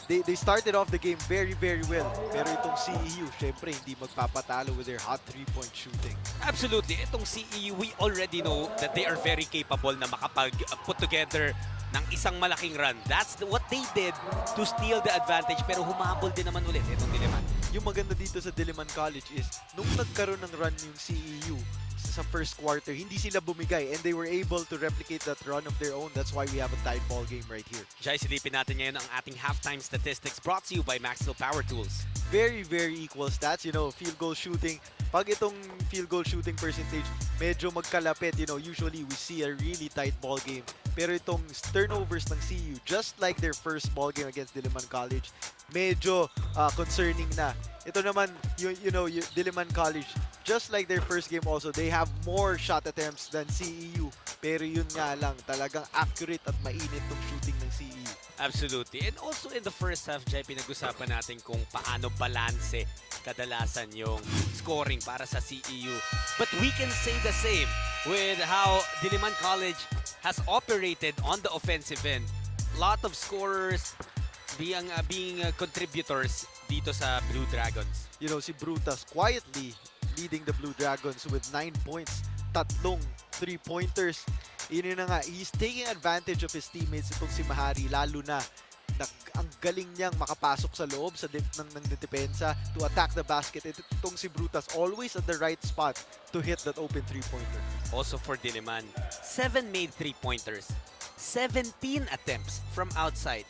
They started off the game very well. Pero itong CEU, syempre hindi magpapatalo with their hot three-point shooting. Absolutely. Itong CEU, we already know that they are very capable na makapag-put together ng isang malaking run. That's what they did to steal the advantage. Pero humabol din naman ulit itong Diliman. Yung maganda dito sa Diliman College is, nung nagkaroon ng run yung CEU sa first quarter, hindi sila bumigay and they were able to replicate that run of their own. That's why we have a tight ball game right here. Jai, silipin natin ngayon ang ating halftime statistics brought to you by Maxwell Power Tools. Very equal stats. You know, field goal shooting. Pag itong field goal shooting percentage, medyo magkalapit. You know, usually we see a really tight ball game. Pero itong turnovers ng CU, just like their first ball game against Diliman College, medyo concerning na. Ito naman, Diliman College, just like their first game also, they have more shot attempts than CEU. Pero yun nga lang, talagang accurate at mainit tong shooting ng CEU. Absolutely. And also in the first half, Jai, pinag-usapan natin kung paano balanse kadalasan yung scoring para sa CEU. But we can say the same with how Diliman College has operated on the offensive end. A lot of scorers being contributors dito sa Blue Dragons. You know, si Brutas quietly leading the Blue Dragons with 9 points, tatlong 3-pointers. Yun na nga, he's taking advantage of his teammates itong si Mahari, lalo na ang galing niyang makapasok sa loob ng depensa to attack the basket. Itong si Brutas always at the right spot to hit that open 3-pointer. Also for Diliman, 7 made 3-pointers, 17 attempts from outside.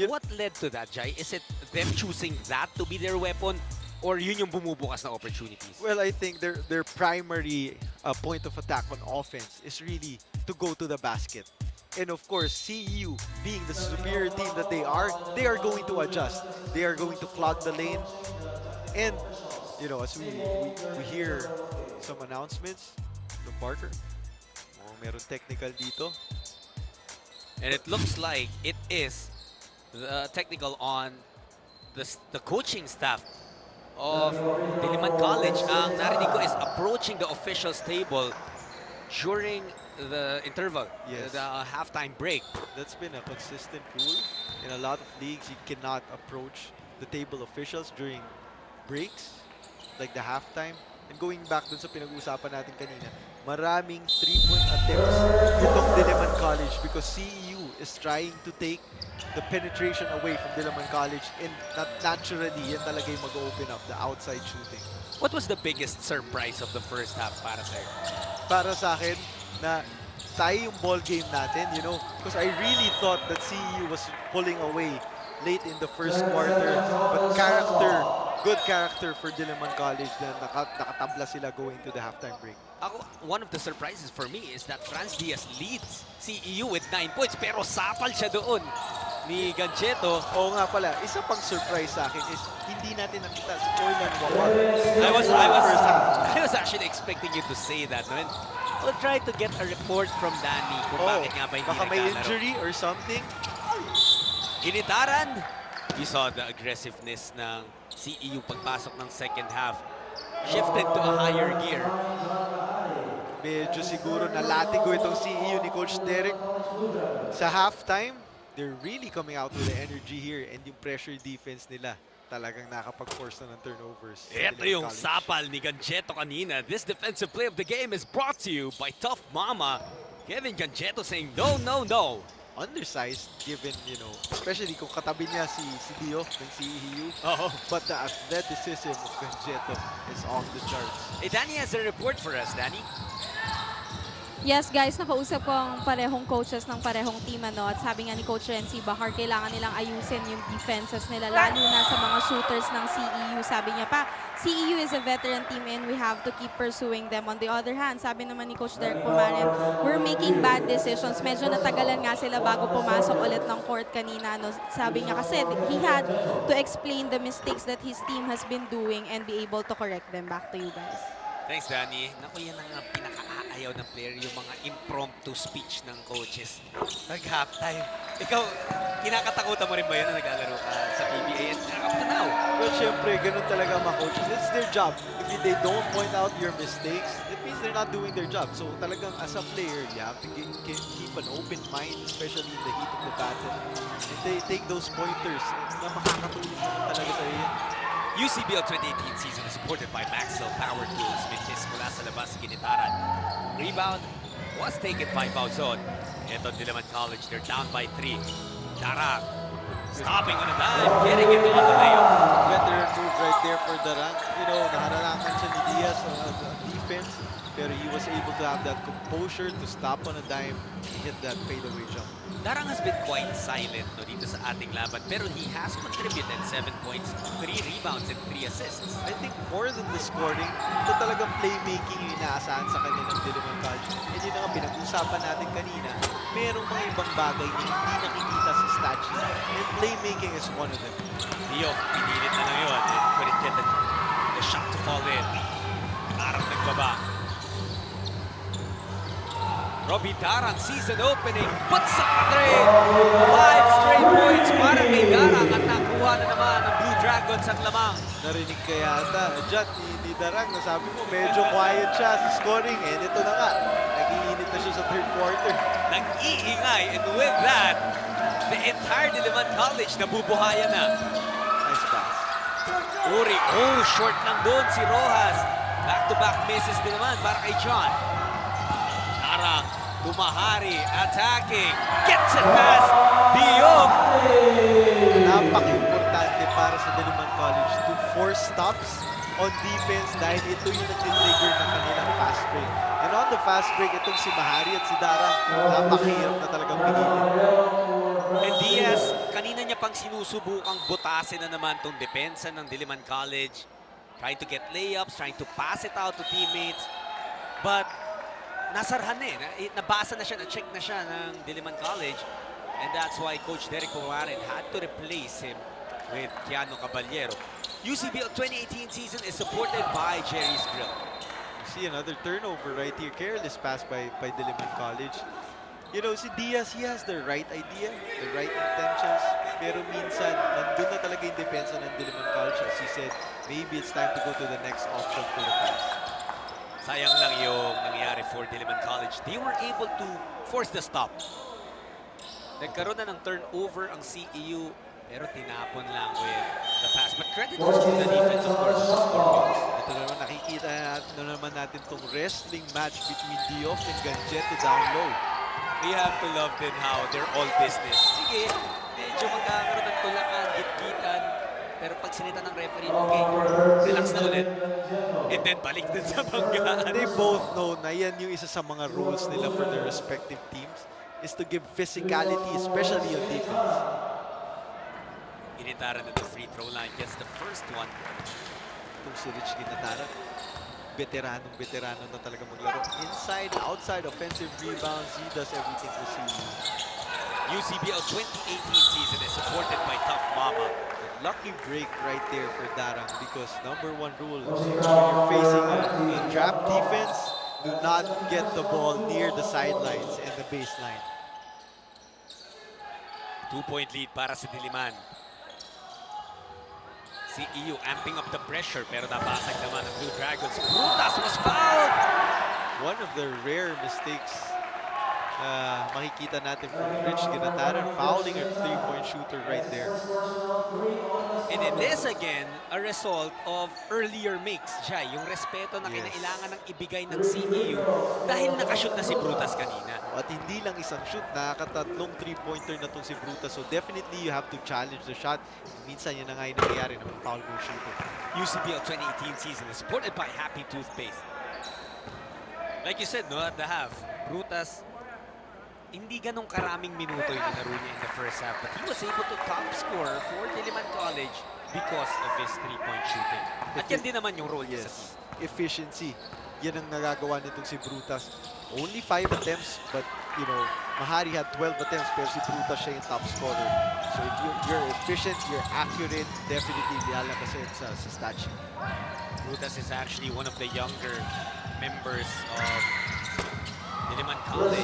What led to that, Jai? Is it them choosing that to be their weapon, or yun yung bumubukas na opportunities? Well, I think their primary point of attack on offense is really to go to the basket. And of course, CEU, being the superior team that they are going to adjust. They are going to clog the lane. And, you know, as we hear some announcements from Parker, meron technical dito. And it looks like it is the technical on the coaching staff of Diliman College. Ang narinig ko is approaching the officials table during the interval, yes, the halftime break. That's been a consistent rule. In a lot of leagues, you cannot approach the table officials during breaks, like the halftime. And going back dun sa pinag-uusapan natin kanina, maraming 3-point attempts itong Diliman College because CEU is trying to take the penetration away from Diliman College, and naturally, yan talaga yung mag-open up the outside shooting. What was the biggest surprise of the first half para sa'yo? Para sa akin, na tayo yung ball game natin, you know, because I really thought that CEU was pulling away late in the first quarter, but good character for Diliman College na nakatabla sila going to the halftime break. One of the surprises for me is that Franz Diaz leads CEU with 9 points, pero sapal siya doon ni Gancheto. Oo nga pala, isa pang surprise sa akin is hindi natin nakita si Orlan Wawar. I was actually expecting you to say that. No? We'll try to get a report from Danny kung bakit nga ba hindi baka may naglalaro. injury or something. Initaran. You saw the aggressiveness ng CEU pagpasok ng second half. Shifted to a higher gear. Medyo siguro nalatigo itong CEU ni Coach Derek. Sa halftime, they're really coming out with the energy here, and yung pressure defense nila talagang nakapag-force na ng turnovers. Ito yung sapal ni Gancheto kanina. This defensive play of the game is brought to you by Tough Mama. Kevin Gancheto saying no. Undersized, given, you know, especially kung katabi niya si Dio ng CEU. But the athleticism of Gancheto is off the charts. Hey, Danny has a report for us, Danny. Yes, guys, nakausap ko ang parehong coaches ng parehong team, ano, at sabi nga ni Coach Renzi Bahar, kailangan nilang ayusin yung defenses nila, lalo na sa mga shooters ng CEU. Sabi niya pa, CEU is a veteran team and we have to keep pursuing them. On the other hand, sabi naman ni Coach Derek Pumarin, we're making bad decisions. Medyo natagalan nga sila bago pumasok ulit ng court kanina. No? Sabi niya kasi he had to explain the mistakes that his team has been doing and be able to correct them. Back to you guys. Thanks, Danny. Naku, yan ang pinaka-aayaw ng player, yung mga impromptu speech ng coaches. Nag-halftime. Ikaw, kinakatakutan mo rin ba yun na naglalaro ka sa PBA and up to now? Well, syempre, Siyempre, ganun talaga ang mga coaches. It's their job. If they don't point out your mistakes, it means they're not doing their job. So talagang as a player, you have to keep an open mind, especially in the heat of the battle. And they take those pointers na makakatulong naman talaga sa iyo. UCBL 2018 season is supported by Maxwell Power Tools. Mitches mula sa labas, ginitaran. Rebound was taken by Bauzon. Ito, Diliman College, they're down by 3. Darang, stopping on a dime, getting it on the layup. Veteran move right there for Darang. You know, naharanakan siya ni Diaz on defense, pero he was able to have that composure to stop on a dime and hit that fadeaway jump. Darang has been quite silent no, dito sa ating laban, pero he has contributed 7 points, 3 rebounds, and 3 assists. I think more than the scoring, ito talagang playmaking yung inaasahan sa kanya ng Diliman College. And yun ang pinag-usapan natin kanina, merong mga ibang bagay na hindi nakikita sa stat sheet. And playmaking is one of them. Dio, pinilit na lang yun and couldn't get the shot to fall in. Parang nagbaba. Robbie Darang, season opening, puts up a 3. 5 straight points para kay Darang at nakuha na naman ng Blue Dragons ang lamang. Narinig ka yata, Jat, ni Darang, nasabi mo, medyo quiet siya sa scoring. And ito na nga, nag-iinit na siya sa third quarter. Nag-iingay, and with that, the entire Diliman College nabubuhayan na. Nice pass. Uri, short lang doon si Rojas. Back-to-back misses din naman para kay John. Darang, Dumahari, attacking, gets it past Diop. Napaka-importante para sa Diliman College to force stops on defense dahil ito yung nag-trigger ng kanilang fast break. And on the fast break, itong si Mahari at si Darang, napakahirap na talagang pigilin. And Diaz, kanina niya pang sinusubukang butasin na naman tong depensa ng Diliman College. Trying to get layups, trying to pass it out to teammates. But nasarhan nabasa na siya, na-check na siya ng Diliman College. And that's why Coach Derek Pumarin had to replace him with Keanu Caballero. UCBL 2018 season is supported by Jerry's Grill. See another turnover right here. Careless pass by Diliman College. You know, si Diaz, he has the right idea, the right intentions. Pero minsan, nandun na talaga yung depensa ng Diliman College. As he said, maybe it's time to go to the next option for the pass. Sayang lang yung nangyari for Diliman College. They were able to force the stop. Nagkaroon na ng turnover ang CEU, pero tinapon lang with the pass. But credit also to the defense, of course, to score goals. Ito naman, nakikita naman natin tong wrestling match between Diop and Ganjete down low. We have to love din how they're all business. Sige, medyo magkakaroon ng tulakan, gitgitan. Pero pag sinita ng referee, okay, relax na ulit. And then balik dun sa banggaan. They both know na yan yung isa sa mga rules nila for their respective teams is to give physicality, especially on defense. Ginitaran na the free throw line, gets the first one. Itong si Rich Ginataran, veteranong na talaga maglaro. Inside, outside, offensive rebounds, he does everything for CU. UCBL 2018 season is supported by Tough Mama. Lucky break right there for Darang because #1 rule, when you're facing a trap defense, do not get the ball near the sidelines and the baseline. 2-point lead para sa Diliman. CEU amping up the pressure pero nabasag naman ng Blue Dragons. Brutas was fouled! One of the rare mistakes makikita natin from Rich Ginataran, fouling a three-point shooter right there. And it is again a result of earlier makes, Jai. Yung respeto na Yes. kinailangan ng ibigay ng CEU dahil nakashoot na si Brutas kanina. At hindi lang isang shoot, nakakatatlong three-pointer na itong si Brutas. So definitely you have to challenge the shot. Minsan yun na nga yung nangyayari ng foul goal shooter. UCBL 2018 season is supported by Happy Toothpaste. Like you said, no, at the half, Brutas, hindi ganong karaming minuto yung nilaro niya in the first half, but he was able to top score for Diliman College because of his three-point shooting. At yan din naman yung role niya sa team. Yes, efficiency. Yan ang nagagawa nitong si Brutas. Only 5 attempts, but you know, Mahari had 12 attempts, pero si Brutas siya yung top scorer. So if you're efficient, you're accurate, definitely lalabas yan sa stat sheet. Brutas is actually one of the younger members of Diliman College.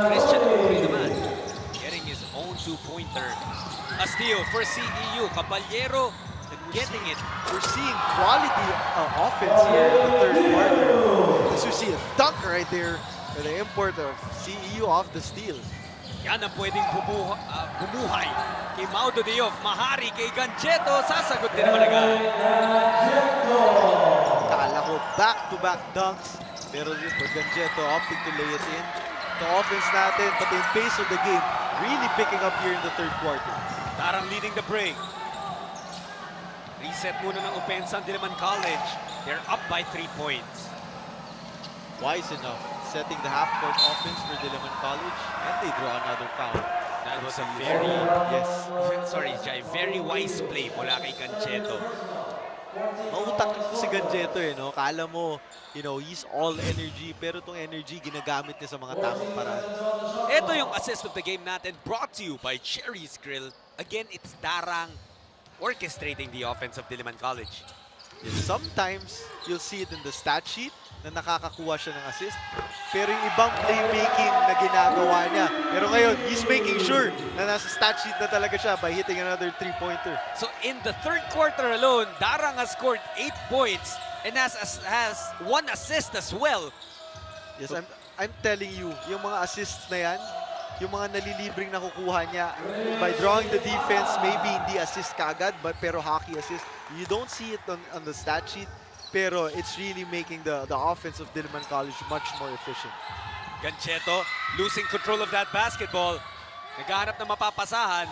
Christian Uri naman, getting his own two-pointer. A steal for CEU. Caballero getting it. We're seeing quality offense here in the third quarter. As you see a dunk right there for the import of CEU off the steal. Yan ang pwedeng bumuhay kay Maudo Diof. Mahari kay Gancheto. Sasagot din naman agad. Kala ko back-to-back dunks. Pero yun for Gancheto opting to lay it in. The offense natin, but the pace of the game really picking up here in the third quarter. Darang leading the break. Reset muna ng opensa ang Diliman College. They're up by 3 points. Wise enough, setting the half-court offense for Diliman College, and they draw another foul. That was a very wise play mula kay Gancheto. Mautak si Gancheto no? Kala mo, he's all energy, pero tong energy ginagamit niya sa mga tamang paraan. Ito yung assist of the game natin, brought to you by Cherry's Grill. Again, it's Darang orchestrating the offense of Diliman College. Sometimes, you'll see it in the stat sheet na nakakakuha siya ng assist. Pero yung ibang playmaking na ginagawa niya. Pero ngayon, he's making sure na nasa stat sheet na talaga siya by hitting another three-pointer. So in the third quarter alone, Darang has scored 8 points and has 1 assist as well. Yes, I'm telling you, yung mga assists na yan, yung mga nalilibreng nakukuha niya by drawing the defense, maybe hindi assist kaagad, pero hockey assist. You don't see it on the stat sheet, pero it's really making the offense of Diliman College much more efficient. Gancheto losing control of that basketball. Naghahanap na mapapasahan.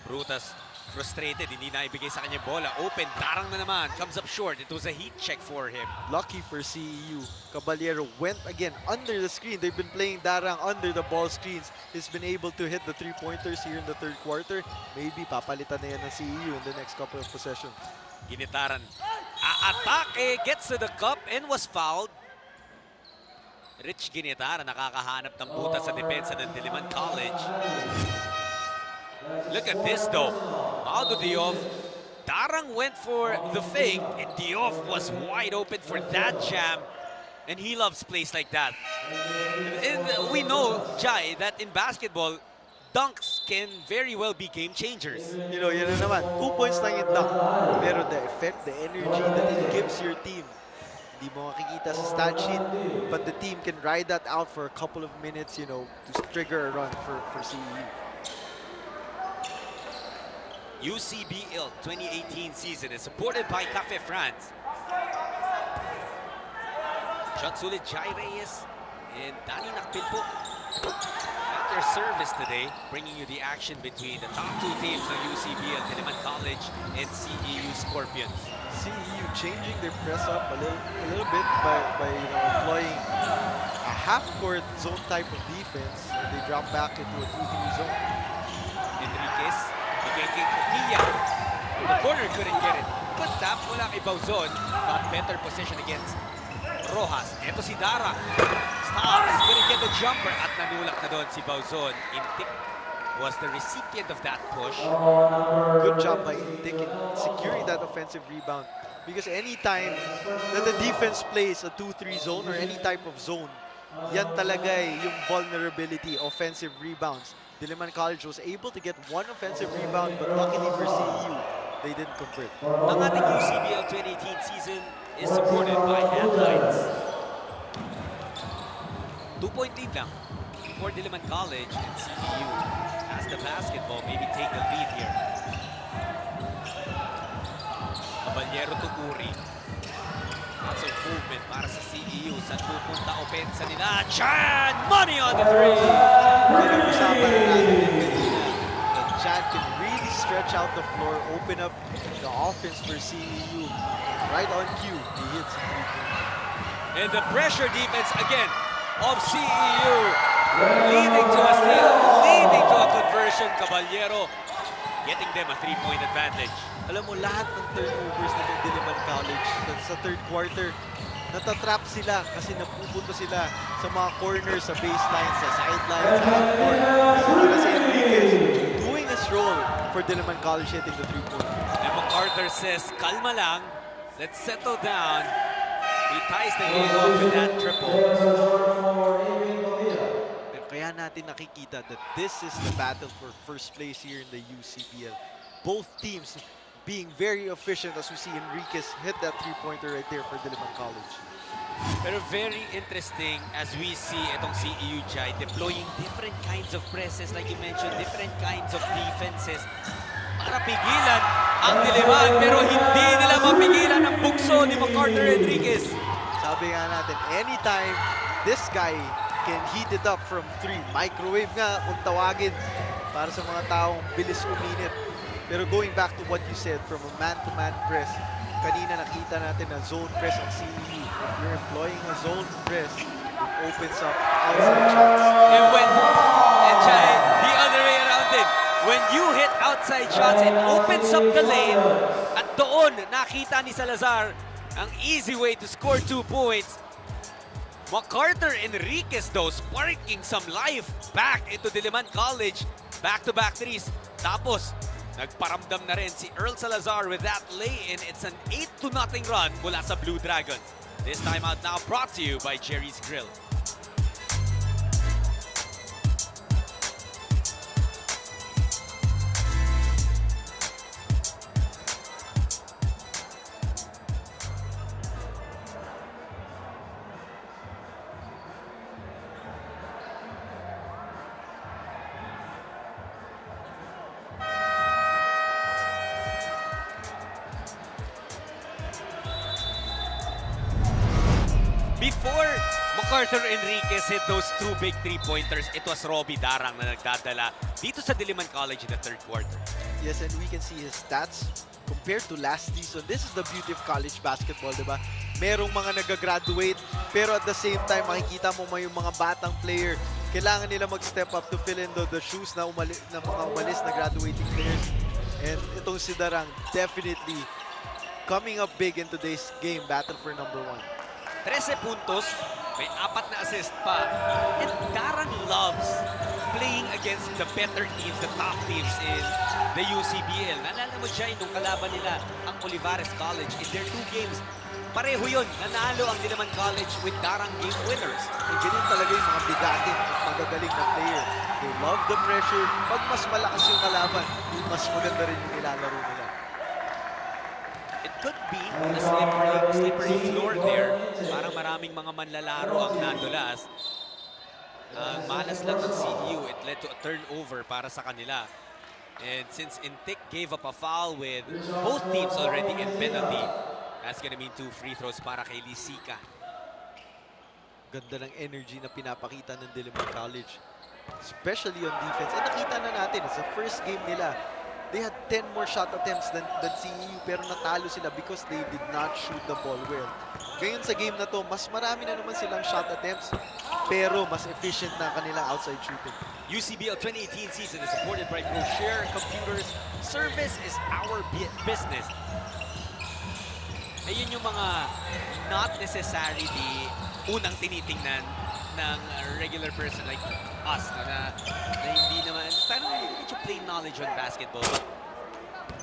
Brutas frustrated, hindi na ibigay sa kanya bola. Open, Darang na naman. Comes up short. It was a heat check for him. Lucky for CEU. Caballero went again under the screen. They've been playing Darang under the ball screens. He's been able to hit the three-pointers here in the third quarter. Maybe papalitan na yan ng CEU in the next couple of possessions. Ginitaran. Atake gets to the cup and was fouled. Rich Ginitaran nakakahanap ng butas sa depensa ng Diliman College. Look at this though. Maudo Diof. Darang went for the fake and Diof was wide open for that jam. And he loves plays like that. And we know, Jai, that in basketball, dunks can very well be game changers. Yan na naman. 2 points lang yung dunk. Pero the effect, the energy that it gives your team, hindi mo makikita sa stat sheet, but the team can ride that out for a couple of minutes, to trigger a run for CEU. UCBL 2018 season is supported by Cafe France. Shot sulit Jai Reyes and Danny Nakpilpo. At their service today, bringing you the action between the top 2 teams of UCBL, Diliman College and CEU Scorpions. CEU changing their press up a little bit by employing a half-court zone type of defense. And they drop back into a 2-3 zone. Enriquez, bigay kay Coquilla. The corner couldn't get it. Good tap mula kay Bauzon. Got better position against Rojas. Ito si Dara. Stops, couldn't get the jumper. At nanulak na doon si Bauzon. Intik was the recipient of that push. Good job by Intik in securing that offensive rebound. Because anytime that the defense plays a 2-3 zone or any type of zone, yan talaga yung vulnerability, offensive rebounds. Diliman College was able to get 1 offensive rebound, but luckily for CEU, they didn't convert. Ang ating UCBL 2018 season is supported by Headlights. 2-point lead lang for Diliman College, and CEU has the basketball, maybe take the lead here. Caballero to Uri. Lots of movement para sa CEU. Saan pupunta opensa nila? Chan! Money on the 3! Pinag-usapan natin kanina that Chad can really stretch out the floor, open up the offense for CEU. Right on cue, he hits a 3-point. And the pressure defense again of CEU. Leading to a steal, leading to a conversion. Caballero getting them a 3-point advantage. Alam mo, lahat ng turnovers na ng Diliman College sa third quarter, natatrap sila kasi napupunta sila sa mga corners, sa baseline, sa sideline, sa half-court. Wala si Enriquez doing his role for Diliman College hitting the 3-point. And MacArthur says, kalma lang, let's settle down. He ties the game up with that triple. Kaya natin nakikita that this is the battle for first place here in the UCBL. Both teams being very efficient as we see Enriquez hit that three-pointer right there for Diliman College. Pero very interesting as we see itong CEU Jai deploying different kinds of presses, like you mentioned, different kinds of defenses para pigilan ang Diliman, pero hindi nila mapigilan ang bugso ni MacArthur Enriquez. Sabi nga natin, anytime this guy can heat it up from 3, microwave nga kung tawagin para sa mga taong bilis uminit. Pero going back to what you said, from a man-to-man press, kanina nakita natin na zone press ang CEU. If you're employing a zone press, it opens up outside shots. And Jai, the other way around it. When you hit outside shots, it opens up the lane. At doon, nakita ni Salazar ang easy way to score 2 points. MacArthur Enriquez though, sparking some life back into Diliman College. Back-to-back threes. Tapos, nagparamdam na rin si Earl Salazar with that lay-in. It's an 8-0 run mula sa Blue Dragons. This time out now brought to you by Jerry's Grill. Before MacArthur Enriquez hit those 2 big three-pointers, it was Robbie Darang na nagdadala dito sa Diliman College in the third quarter. Yes, and we can see his stats compared to last season. This is the beauty of college basketball, di ba? Merong mga nag-graduate, pero at the same time, makikita mo may yung mga batang player. Kailangan nila mag-step up to fill in the shoes na mga umalis na graduating players. And itong si Darang, definitely coming up big in today's game, battle for number 1. 13 puntos, may 4 na assist pa. And Darang loves playing against the better teams, the top teams in the UCBL. Naalala mo siya nung kalaban nila ang Olivares College in their 2 games. Pareho yun, nanalo ang Diliman College with Darang game winners. And ganun talaga yung mga bigatin at magagaling na player. They love the pressure. Pag mas malakas yung kalaban, mas maganda rin yung nilalaro nila. It could be a slippery floor there. Parang maraming mga manlalaro ang nandulas. Ang malas lang ng CEU, it led to a turnover para sa kanila. And since Intik gave up a foul with both teams already in penalty, that's gonna mean 2 free throws para kay Lisica. Ganda ng energy na pinapakita ng Diliman College, especially on defense. And nakita na natin, it's the first game nila. They had 10 more shot attempts than CEU, pero natalo sila because they did not shoot the ball well. Ngayon sa game na to, mas marami na naman silang shot attempts, pero mas efficient na kanila outside shooting. UCBL 2018 season is supported by Groshare Computers. Service is our business. Ayun yung mga not necessarily unang tinitingnan ng regular person like us na hindi naman, parang medyo plain knowledge on basketball. But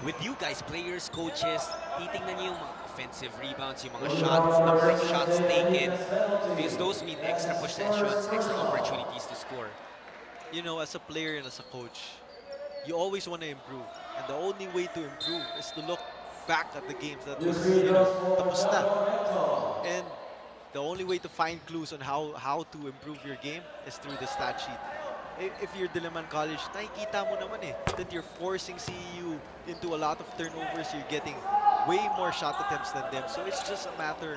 with you guys, players, coaches, titingnan niyo yung mga offensive rebounds, yung mga shots, number of shots taken, because those mean extra possessions, extra opportunities to score. You know, as a player and as a coach, you always want to improve. And the only way to improve is to look back at the games that was, tapos na. And the only way to find clues on how to improve your game is through the stat sheet. If you're Diliman College, nakikita mo naman that you're forcing CEU into a lot of turnovers. You're getting way more shot attempts than them. So it's just a matter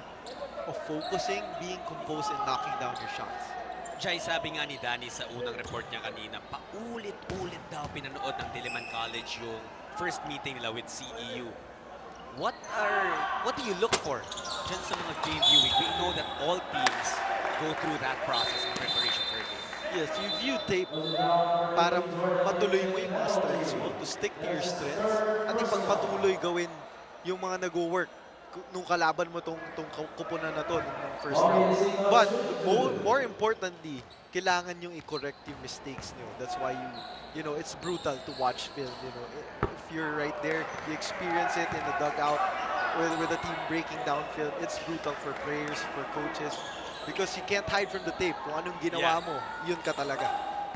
of focusing, being composed, and knocking down your shots. Jai, sabi nga ni Danny sa unang report niya kanina, paulit-ulit daw pinanood ng Diliman College yung first meeting nila with CEU. What do you look for dyan sa mga game viewing? We know that all teams go through that process in preparation for a game. Yes, you view tape para matuloy mo yung mga strengths mo, to stick to your strengths, at ipagpatuloy gawin yung mga nag-work nung kalaban mo tong kupunan na to nung first round. But more importantly, kailangan yung i-correct yung mistakes niyo. That's why you know, it's brutal to watch film, you know. If you're right there, you experience it in the dugout with the team breaking down film. It's brutal for players, for coaches, because you can't hide from the tape. Kung anong ginawa mo, yun ka talaga.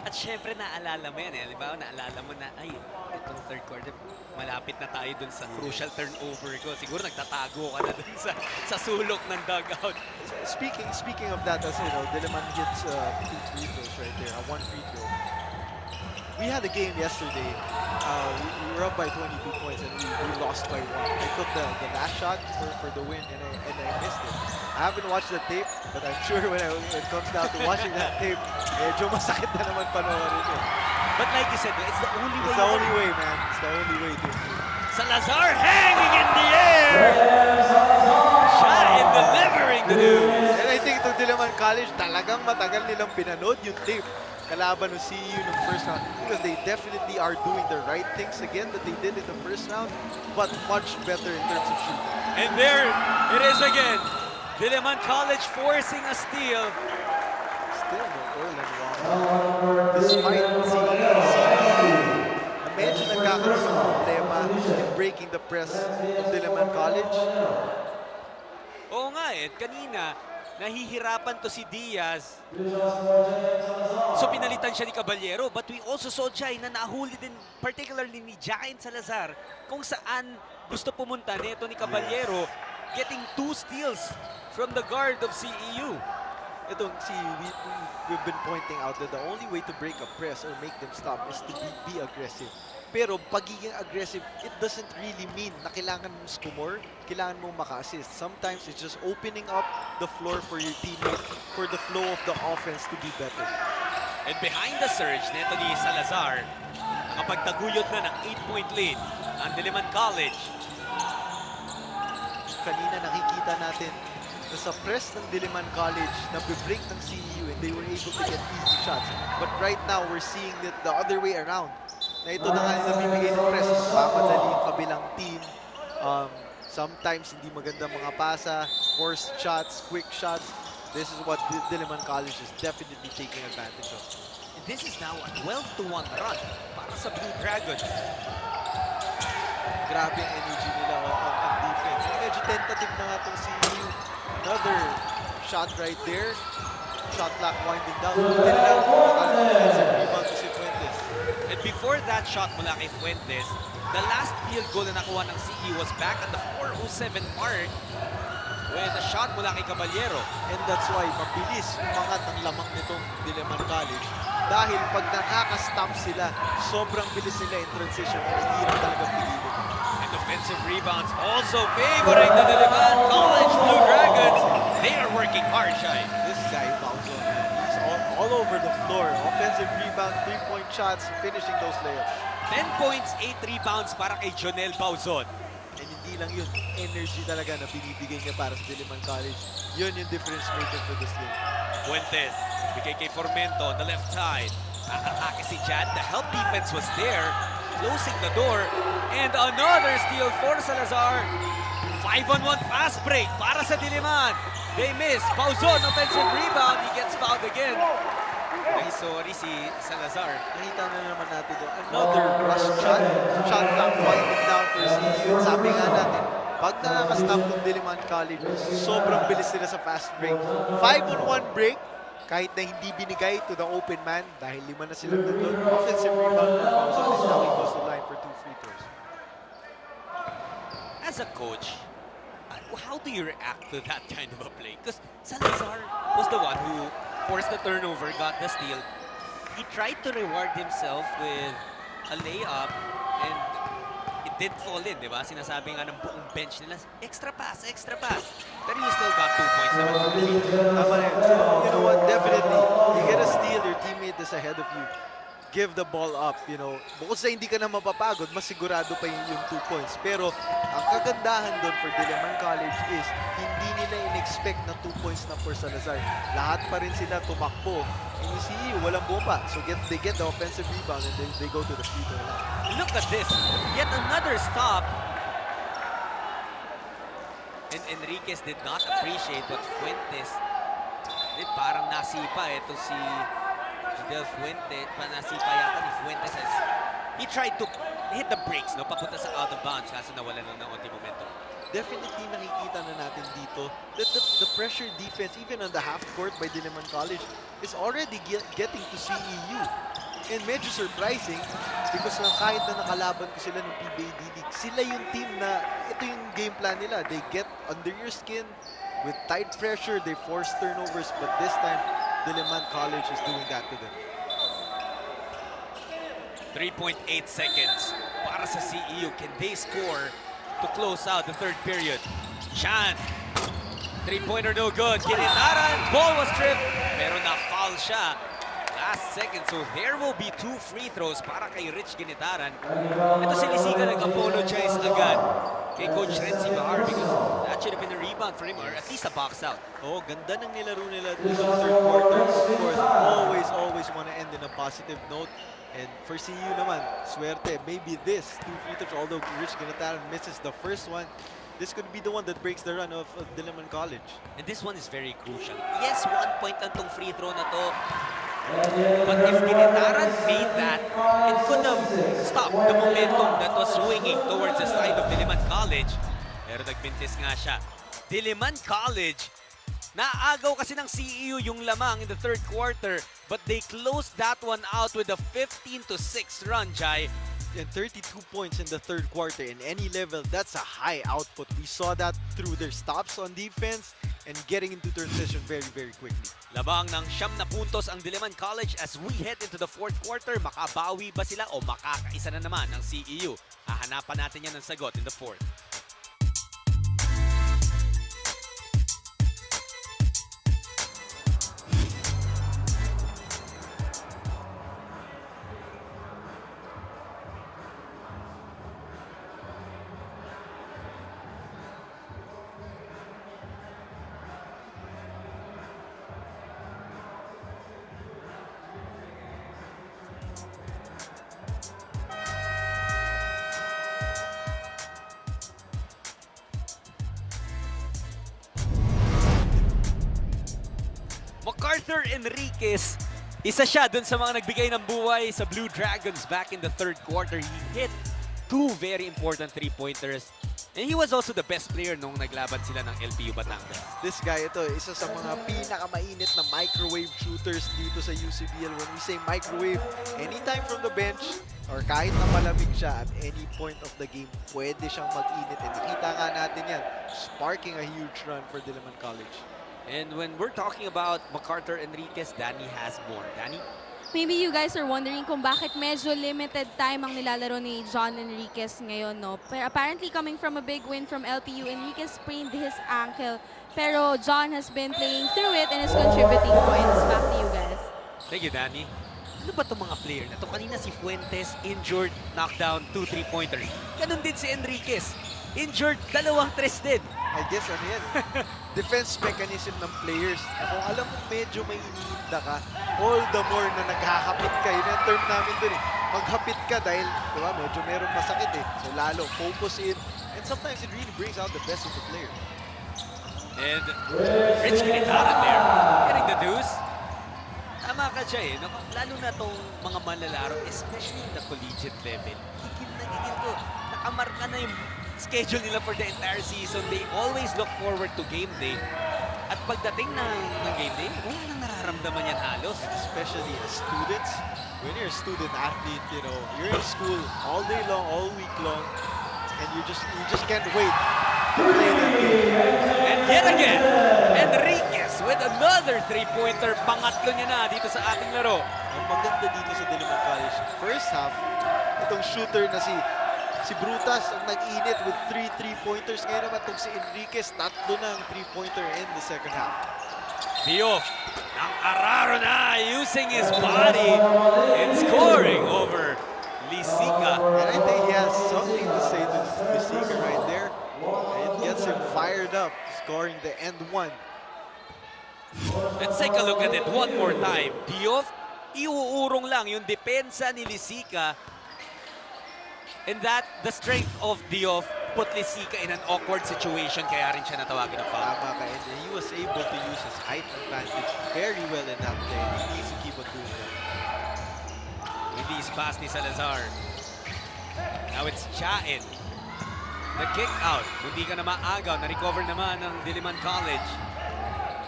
At syempre, naalala mo yan eh. Di ba? Naalala mo na, ay, itong third quarter, malapit na tayo dun sa crucial turnover ko. Siguro nagtatago ka na dun sa sulok ng dugout. Speaking of that, as you know, Diliman hits 2 free throws right there, 1 free throw. We had a game yesterday. We were up by 22 points and we lost by 1. I took the last shot for the win and I missed it. I haven't watched the tape, but I'm sure when it comes down to watching that tape, medyo masakit na naman panoorin yun. But like you said, it's the only way. It's the only way, man. It's the only way to improve. Salazar hanging in the air. Shot and delivering the news. And I think itong Diliman College, talagang matagal nilang pinanood yung tape kalaban ng CEU ng first round because they definitely are doing the right things again that they did in the first round, but much better in terms of shooting. And there it is again. Diliman College forcing a steal. Still no oil and water. Despite seeing na medyo nagkakaroon ng problema in breaking the press of Diliman College. Oo nga eh, kanina nahihirapan to si Diaz. So pinalitan siya ni Caballero, but we also saw Jai na nahuli din particularly ni Giant Salazar kung saan gusto pumunta nito ni Caballero, getting 2 steals from the guard of CEU. Itong we've been pointing out that the only way to break a press or make them stop is to be aggressive. Pero pagiging aggressive, it doesn't really mean na kailangan mong score, kailangan mong maka-assist. Sometimes it's just opening up the floor for your teammate, for the flow of the offense to be better. And behind the surge neto ni Salazar, nakapagtaguyod na ng 8-point lead ang Diliman College. Kanina nakikita natin na sa press ng Diliman College na break ng CEU and they were able to get easy shots. But right now, we're seeing it the other way around. Na ito na nga yung nabibigay ng press, papadali yung kabilang team. Sometimes hindi maganda mga pasa, forced shots, quick shots. This is what Diliman College is definitely taking advantage of. And this is now a 12-1 run para sa Blue Dragons. Grabe ang energy nila on defense. Medyo tentative na nga itong CEU. Another shot right there. Shot clock winding down. Hindi na lang offensive rebound to si Fuentes. And before that shot mula kay Fuentes, the last field goal na nakuha ng CE was back at the 4:07 mark with a shot mula kay Caballero. And that's why mabilis umangat ang lamang nitong Diliman College. Dahil pag nakaka-stomp sila, sobrang bilis nila in transition. Hirap talaga piliin. And offensive rebounds also favoring the Diliman College Blue Dragons. They are working hard, Shai. This guy, Pauzo, he's all over the floor. Offensive rebound, 3-point shots, finishing those layups. 10 points, 8 rebounds para kay Jonel Bauzon. And hindi lang yun, energy talaga na binibigay niya para sa Diliman College. Yun yung difference maker for this game. Fuentes, bigay kay Formento on the left side. Atake si Jad, the help defense was there, closing the door. And another steal for Salazar. 5-on-1 fast break para sa Diliman. They miss. Bauzon, offensive rebound. He gets fouled again. Ay, sorry si Salazar. Nakita na naman natin doon. Another rush shot. Shot clock winding down for CU. Sabi nga natin, pag nakaka-stop ng Diliman College, sobrang bilis nila sa fast break. 5-on-1 break, kahit na hindi binigay to the open man, dahil 5 na sila nandun. Offensive rebound for Bauzon, and now he goes to the line for 2 free throws. As a coach, how do you react to that kind of a play? Because Salazar was the one who forced the turnover, got the steal. He tried to reward himself with a layup and it did fall in, di ba? Sinasabi nga ng buong bench nila, extra pass, extra pass. But he still got 2 points naman from the field. Tama rin. You know what? Definitely. You get a steal, your teammate is ahead of you. Give the ball up, you know. Bukod sa hindi ka na mapapagod, mas sigurado pa yung 2 points. Pero ang kagandahan doon for Diliman College is hindi nila in-expect na 2 points na for Salazar. Lahat pa rin sila tumakbo. And you see, walang bomba. So they get the offensive rebound and they go to the free throw line. Look at this. Yet another stop. And Enriquez did not appreciate what Fuentes did. Parang nasipa ito si Del Fuentes. Nasipa yata ni Fuentes as he tried to hit the brakes, no? Papunta sa out of bounds kaso nawala na ng onti momentum. definitely nakikita na natin dito that the pressure defense, even on the half court by Diliman College, is already getting to CEU. And medyo surprising because kahit na nakalaban ko sila ng PBA-D League, sila yung team na ito yung game plan nila. They get under your skin with tight pressure, they force turnovers, but this time, Diliman College is doing that to them. 3.8 seconds para sa CEU. Can they score to close out the third period? Chan. Three-pointer no good. Ginitaran. Ball was stripped. Pero na-foul siya. Last second. So there will be 2 free throws para kay Rich Ginitaran. Ito si Lisiga nag-apologize agad kay Coach Renzi Bahar because that should have been a rebound for him or at least a box out. Oh, ganda ng nilaro nila dito sa third quarter. Of course, always want to end in a positive note. And for CU naman, swerte. Maybe this 2 free throws, although Rich Ginitaran misses the first one, this could be the one that breaks the run of Diliman College. And this one is very crucial. Yes, 1 point lang tong free throw na to. But if Ginitaran made that, it could have stopped the momentum that was swinging towards the side of Diliman College. Pero nagbintis nga siya. Diliman College, naagaw kasi ng CEU yung lamang in the third quarter, but they closed that one out with a 15-6 run, Jai. And 32 points in the third quarter in any level, that's a high output. We saw that through their stops on defense and getting into transition very quickly. Labang ng 9 na puntos ang Diliman College as we head into the fourth quarter. Makabawi ba sila o makakaisa na naman ang CEU? Hahanapan natin yan ng sagot in the fourth. MacArthur Enriquez, isa siya dun sa mga nagbigay ng buhay sa Blue Dragons back in the third quarter. He hit 2 very important 3-pointers. And he was also the best player nung naglaban sila ng LPU Batangas. This guy, ito, isa sa mga pinakamainit na microwave shooters dito sa UCBL. When we say microwave, anytime from the bench or kahit na malamig siya at any point of the game, pwede siyang mag-init. And nakita nga natin yan, sparking a huge run for Diliman College. And when we're talking about MacArthur Enriquez, Danny has more. Danny? Maybe you guys are wondering kung bakit medyo limited time ang nilalaro ni John Enriquez ngayon, no? Pero apparently coming from a big win from LPU, Enriquez sprained his ankle. Pero John has been playing through it and is contributing points. Back to you guys. Thank you, Danny. Ano ba itong mga player na to? Kanina si Fuentes, injured, knockdown, 2 3-pointer. Ganun din si Enriquez. Injured, 2 tres din. I guess ano yan, defense mechanism ng players. Kung alam mo medyo may iniinda ka, all the more na naghahapit ka. Yun ang term namin dun eh. Maghapit ka dahil, di ba, medyo merong masakit eh. So lalo, focus in. And sometimes it really brings out the best of the player. And Rich Ginitaran there, getting the deuce. Tama ka siya eh. Lalo na tong mga manlalaro, especially in the collegiate level. Gigil na gigil ko. Nakamarka na yung schedule nila for the entire season. They always look forward to game day. At pagdating ng game day, wala nang nararamdaman yan halos. Especially as students. When you're a student athlete, you know, you're in school all day long, all week long, and you just can't wait to play that game. And yet again, Enriquez with another 3-pointer. Pangatlo niya na dito sa ating laro. Ang maganda dito sa Diliman College, first half, itong shooter na si Brutas ang nag-init with 3 3-pointers. Ngayon naman itong si Enriquez, tatlo ng 3-pointer in the second half. Diof ng Araro na using his body and scoring over Lisica. And I think he has something to say to Lisica right there. It gets him fired up, scoring the end one. Let's take a look at it one more time. Diof, iuurong lang yung depensa ni Lisica. And that, the strength of Diof put Lisica in an awkward situation, kaya rin siya natawagin ng foul. Tama ka, and he was able to use his height advantage very well in that play. He needs to keep on doing that. Release pass ni Salazar. Now it's Chain. The kick out. Hindi ka na maagaw. Na-recover naman ng Diliman College.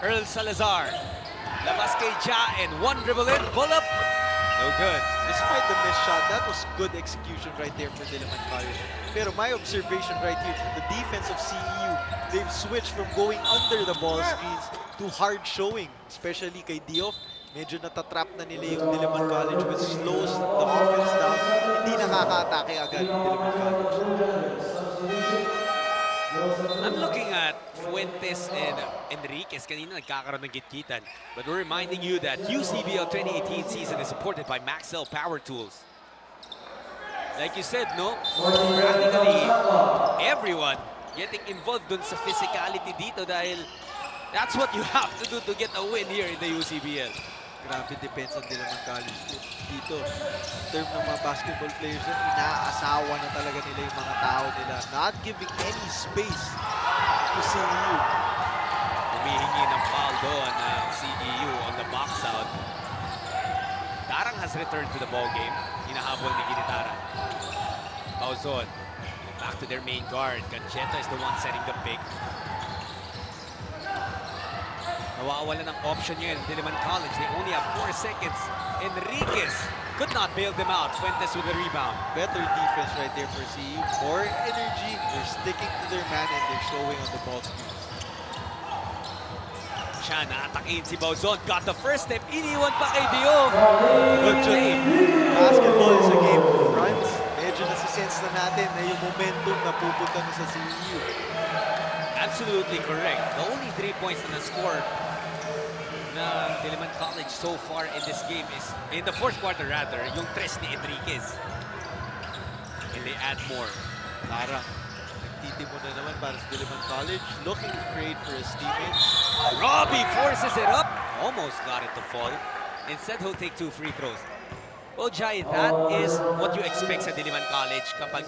Earl Salazar. Labas kay Ja and one dribble in. Pull up. No good. Despite the missed shot, that was good execution right there for Diliman College. Pero my observation right here from the defense of CEU, they've switched from going under the ball screens to hard showing, especially kay Diof. Medyo natatrap na nila yung Diliman College, which slows the offense down. Hindi nakaka-atake agad yung Diliman College. I'm looking at Fuentes and Enriquez. Kanina nagkakaroon ng gitgitan. But we're reminding you that UCBL 2018 season is supported by Maxell Power Tools. Like you said, no? Practically everyone getting involved dun sa physicality dito dahil that's what you have to do to get a win here in the UCBL. Grabe depends on Diliman College dito. In term ng mga basketball players, inaasawa na talaga nila yung mga tao nila. Not giving any space to CEU. Humihingi ng foul doon ang CEU on the box out. Darang has returned to the ball game. Hinahabol ni Ginitara. Pauzon. Back to their main guard. Gancheta is the one setting the pick. Nawawala ng option yun. Diliman College, they only have 4 seconds. Enriquez could not bail them out. Fuentes with the rebound. Better defense right there for CEU. More energy. They're sticking to their man and they're showing on the ball screens. Siya, naatakin si Bauzon. Got the first step. Iniwan pa kay Diof. Good job. Basketball is a game of runs. Medyo nasisense na natin na yung momentum na pupunta na sa CEU. Absolutely correct. The only 3 points na na-score na Diliman College so far in this game is, in the fourth quarter rather, yung tres ni Enriquez. And they add more. Parang nagtitimo na naman para sa Diliman College. Looking to create for his teammates. Robbie forces it up. Almost got it to fall. Instead, he'll take 2 free throws. Well, Jai, that is what you expect sa Diliman College kapag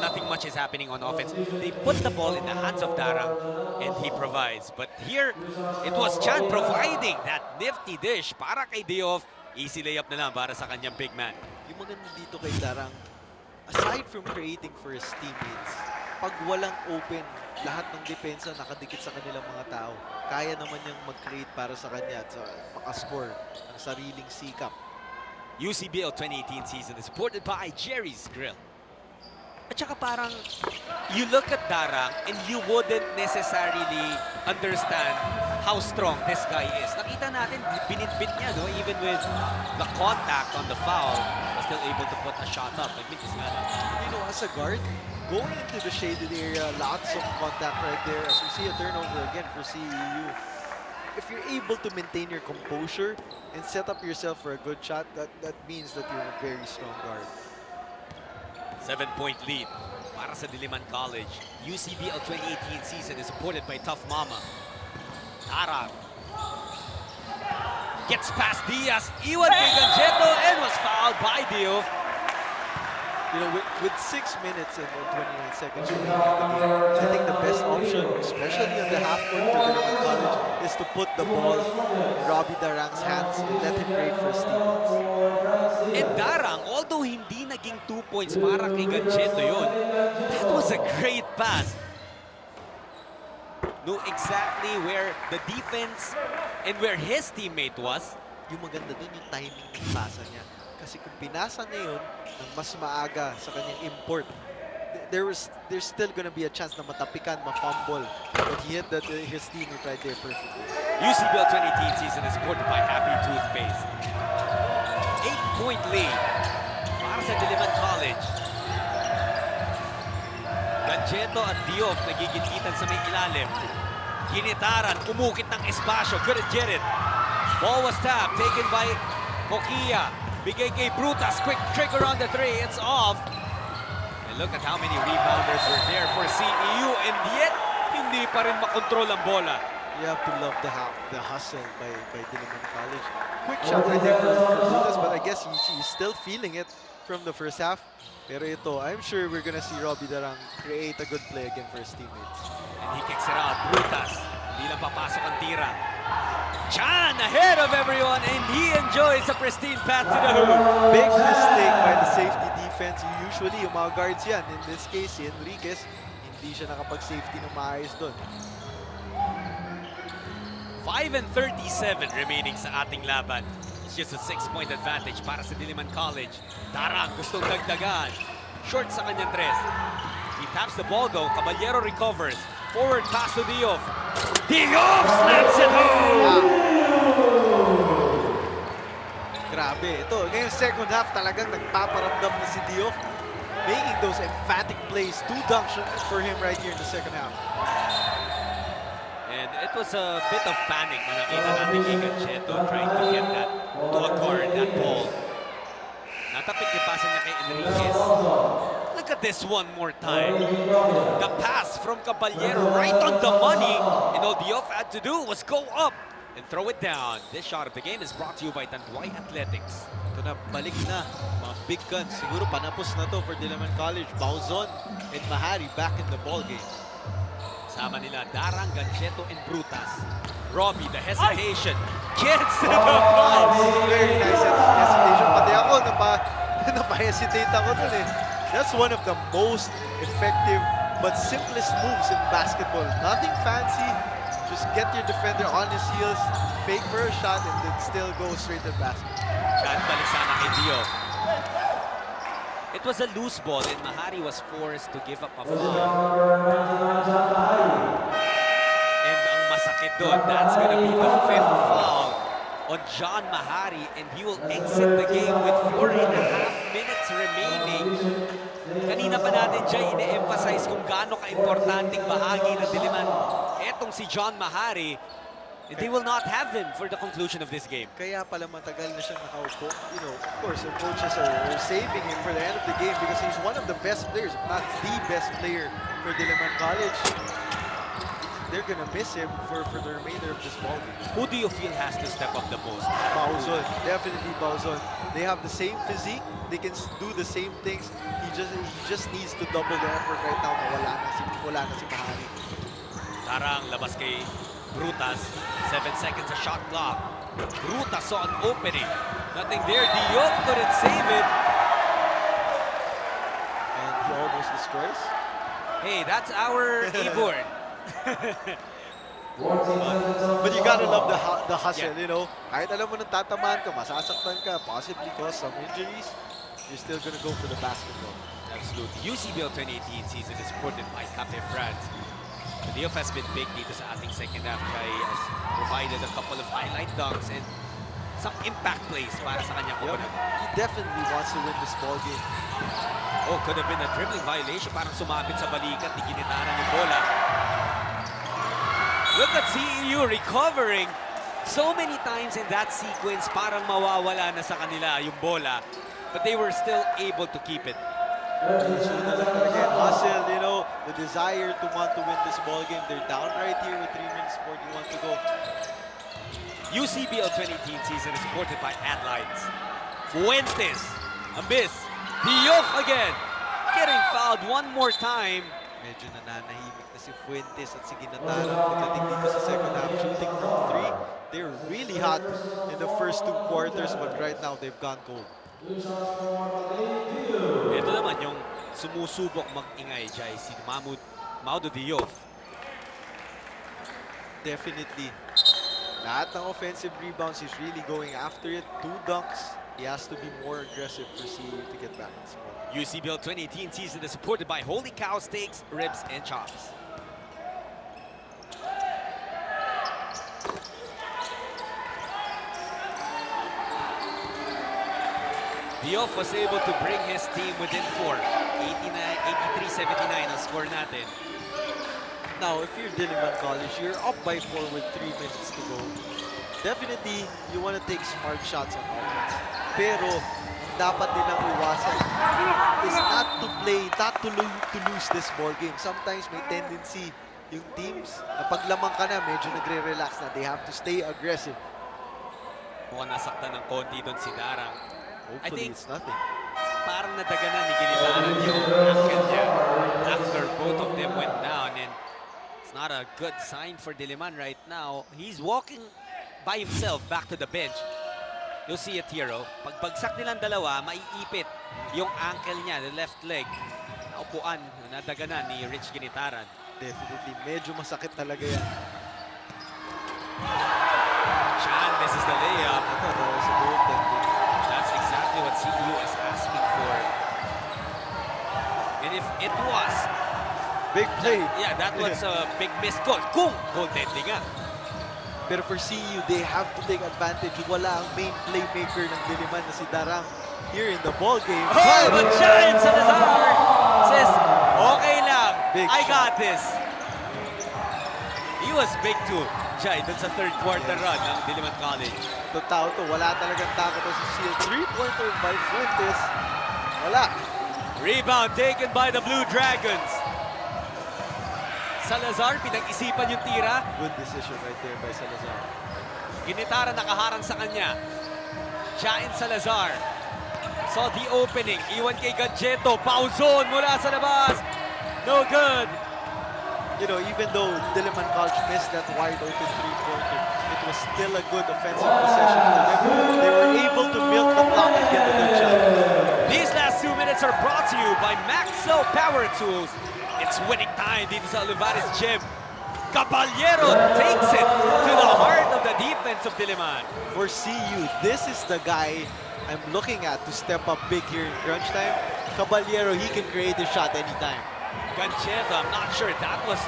nothing much is happening on offense. They put the ball in the hands of Darang and he provides. But here, it was Chan providing that nifty dish para kay Diof. Easy layup na lang para sa kanyang big man. Yung maganda dito kay Darang, aside from creating for his teammates, pag walang open, lahat ng depensa nakadikit sa kanilang mga tao. Kaya naman niyang mag-create para sa kanya at makascore ng sariling sikap. UCBL 2018 season is supported by Jerry's Grill. At saka parang, you look at Darang and you wouldn't necessarily understand how strong this guy is. Nakita natin, binitbit niya, no? Even with the contact on the foul, was still able to put a shot up. Admit this man. You know, as a guard, going into the shaded area, lots of contact right there. As we see a turnover again for CEU. If you're able to maintain your composure and set up yourself for a good shot, that means that you're a very strong guard. 7-point lead para sa Diliman College. UCBL 2018 season is supported by Tough Mama. Darang gets past Diaz. Iwan kay Gancheto and was fouled by Diof. You know, with 6 minutes and 29 seconds remaining in the game, I think the best option, especially on the half court for Diliman College, is to put the ball in Robbie Darang's hands and let him create for his teammates. And Darang, although hindi naging 2 points para kay Gancheto yun, that was a great pass. Knew exactly where the defense and where his teammate was. Yung maganda dun yung timing ng pasa niya. Kasi kung pinasa niya yun ng mas maaga sa kanyang import, there's still gonna be a chance na matapikan, ma-fumble. But he hit his teammate right there perfectly. UCBL 2018 season is supported by Happy Toothpaste. 8-point lead para sa Diliman College. Gancheto at Diof nagigit-gitan sa may ilalim. Ginitaran, umukit ng espasyo. Couldn't get it. Ball was tapped, taken by Coquilla. Bigay kay Brutas. Quick trigger on the 3. It's off. And look at how many rebounders were there for CEU. And yet, hindi pa rin makontrol ang bola. You have to love the hustle by Diliman College. Quick shot right there for Brutas, but I guess he's still feeling it from the first half. Pero ito, I'm sure we're gonna see Robbie Darang create a good play again for his teammates. And he kicks it out. Brutas. Hindi lang papasok ang tira. Chan ahead of everyone, and he enjoys a pristine path to the hoop. Big mistake by the safety defense. Usually, yung mga guards yan. In this case, si Enriquez, Hindi siya nakapag-safety ng maayos doon. 5:37 remaining sa ating laban. It's just a 6-point advantage para sa Diliman College. Darang gustong dagdagan. Short sa kanyang tres. He taps the ball though. Caballero recovers. Forward pass to Diof. Diof slams it home! Grabe. Ito, ngayong second half talagang nagpaparamdam na si Diof. Making those emphatic plays. 2 dunks for him right here in the second half. And it was a bit of panic na nakita natin kay Gancheto trying to get that to a guard, that ball. Natapik yung pasa niya kay Enriquez. Look at this one more time. The pass from Caballero right on the money. And all Diof had to do was go up and throw it down. This shot of the game is brought to you by Tanduay Athletics. Ito na, balik na. Mga big guns. Siguro panapos na to for Diliman College. Bauzon and Mahari back in the ball game. Sama nila Darang, Gancheto, and Brutas. Robbie, the hesitation. Gets to the ball. Very nice hesitation. Pati ako, napa-hesitate ako dun eh. That's one of the most effective but simplest moves in basketball. Nothing fancy. Just get your defender on his heels, fake for a shot, and then still go straight to the basket. Shot balik sana kay Diof. It was a loose ball and Mahari was forced to give up a foul. And ang masakit doon, that's gonna be the 5th foul on John Mahari, and he will exit the game with 4.5 minutes remaining. Kanina pa natin dyan ine-emphasize kung gaano ka-importanting bahagi ng Diliman etong si John Mahari. And they will not have him for the conclusion of this game. Kaya pala matagal na siyang nakaupo. You know, of course, the coaches are saving him for the end of the game because he's one of the best players, if not the best player for Diliman College. They're gonna miss him for the remainder of this ball game. Who do you feel has to step up the most? Bauzon, definitely Bauzon. They have the same physique. They can do the same things. He just needs to double the effort right now. Wala na si Mahari. Tarang labas kay Brutas. 7 seconds a shot clock. Brutas saw an opening. Nothing there. Diof couldn't save it. And he almost destroys. Hey, that's our keyboard. But you gotta love the hustle, Yeah. you know. Kahit alam mo nang tatamaan ka, masasaktan ka, possibly cause some injuries, you're still gonna go for the basketball. Absolutely. UCBL 2018 season is supported by Cafe France. Diof has been big dito sa ating second half. He has provided a couple of highlight dunks and some impact plays para sa kanyang Yep. opponent. He definitely wants to win this ball game. Oh, could have been a dribbling violation. Parang sumabit sa balikat, di ginitaran yung bola. Look at CEU recovering so many times in that sequence. Parang mawawala na sa kanila yung bola. But they were still able to keep it. Again, hustle, you know, the desire to want to win this ball game. They're down right here with 3 minutes 41 to go. UCBL 2018 season is supported by Adlights. Fuentes, a miss. Diof again, getting fouled one more time. Medyo nananahimik na si Fuentes at si Ginataran pagdating dito sa second half. Shooting from 3, they're really hot in the first 2 quarters, but right now they've gone cold. Ito naman yung sumusubok mag-ingay dyan, si Maudo Diof. Definitely. Lahat ng offensive rebounds, he's really going after it. 2 dunks. He has to be more aggressive for CU to get back in this ball. UCBL 2018 season is supported by Holy Cow Steaks, Ribs, and Chops. Diof was able to bring his team within 4. 83-79 ang score natin. Now, if you're Diliman College, you're up by 4 with 3 minutes to go. Definitely, you want to take smart shots on offense. Pero, ang dapat nilang iwasan is not to lose this ball game. Sometimes may tendency yung teams, na pag lamang ka na, medyo nagre-relax na. They have to stay aggressive. Mukhang nasaktan ng konti doon si Darang. Hopefully, it's nothing. Parang nadaganan ni Ginitaran yung ankle niya after both of them went down, and it's not a good sign for Diliman right now. He's walking by himself back to the bench. You'll see it here, oh. Pagbagsak nilang dalawa, maiipit yung ankle niya, the left leg. Now upuan na nadaganan ni Rich Ginitaran. Definitely. Medyo masakit talaga yan. Chan misses the layup. I thought that was a goaltending. That's exactly what CEU is asking for. And if it was, Big play. yeah, that was a big missed goal. Kung goaltending nga. Pero for CU, they have to take advantage. Wala ang main playmaker ng Diliman na si Darang here in the ball game. Oh, but Giant Salazar says, okay lang, Big I shot. got this. He was big too, Jai, dun sa third quarter run ng Diliman College. Totoo to. Wala talagang takot sa Seal. 3-pointer by Fuentes. Wala. Rebound taken by the Blue Dragons. Salazar, pinag-isipan yung tira. Good decision right there by Salazar. Ginitara nakaharang sa kanya. Giant Salazar saw the opening. Iwan kay Gadgeto. Foul zone mula sa labas. No good. You know, even though Diliman College missed that wide open 3-pointer, it was still a good offensive possession for them. They were able to milk the clock and get a good shot. These last 2 minutes are brought to you by Maxo Power Tools. It's winning time dito sa Olivares Gym. Caballero takes it to the heart of the defense of Diliman. For CU, this is the guy I'm looking at to step up big here in crunch time. Caballero, he can create a shot anytime. Gancheta, I'm not sure that was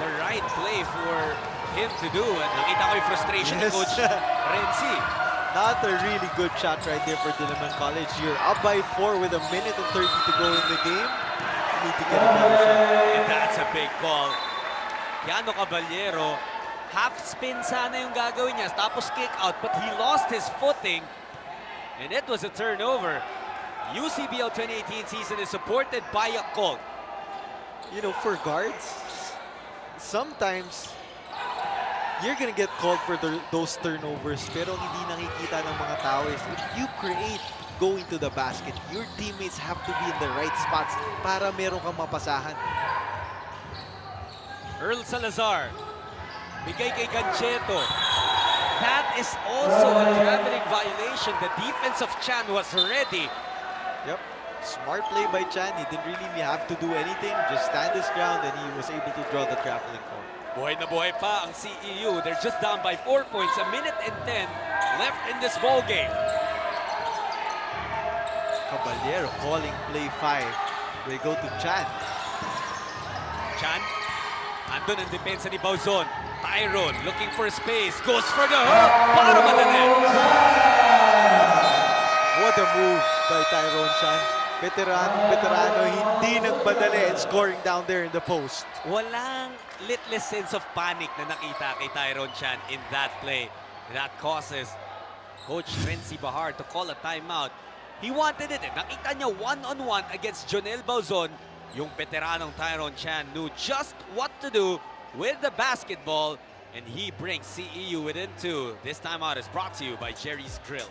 the right play for him to do. And nakita ko yung frustration ni Yes. Coach Renzi. Not a really good shot right there for Diliman College. You're up by 4 with 1:30 to go in the game. You need to get another shot. And that's a big call. Yano Caballero, half spin sana yung gagawin niya, tapos kick out, but he lost his footing. And it was a turnover. UCBL 2018 season is supported by a call. You know, for guards, sometimes you're gonna get called for those turnovers, pero hindi nakikita ng mga tao is if you create going to the basket, your teammates have to be in the right spots para meron kang mapasahan. Earl Salazar, bigay kay Gancheto. That is also a traveling violation. The defense of Chan was ready. Yep. Smart play by Chan. He didn't really have to do anything. Just stand his ground and he was able to draw the traveling call. Buhay na buhay pa ang CEU. They're just down by 4 points. 1 minute and 10 left in this ball game. Caballero calling play 5. They go to Chan. Chan, andun ang depensa ni Bauzon. Tyrone looking for space. Goes for the hook. Para madali. What a move by Tyrone Chan. Veterano, hindi nagpadali and scoring down there in the post. Walang litless sense of panic na nakita kay Tyrone Chan in that play. That causes Coach Renzi Bahar to call a timeout. He wanted it. Nakita niya one-on-one against Jonel Bauzon. Yung veteranong Tyrone Chan knew just what to do with the basketball, and he brings CEU within 2. This timeout is brought to you by Jerry's Grill.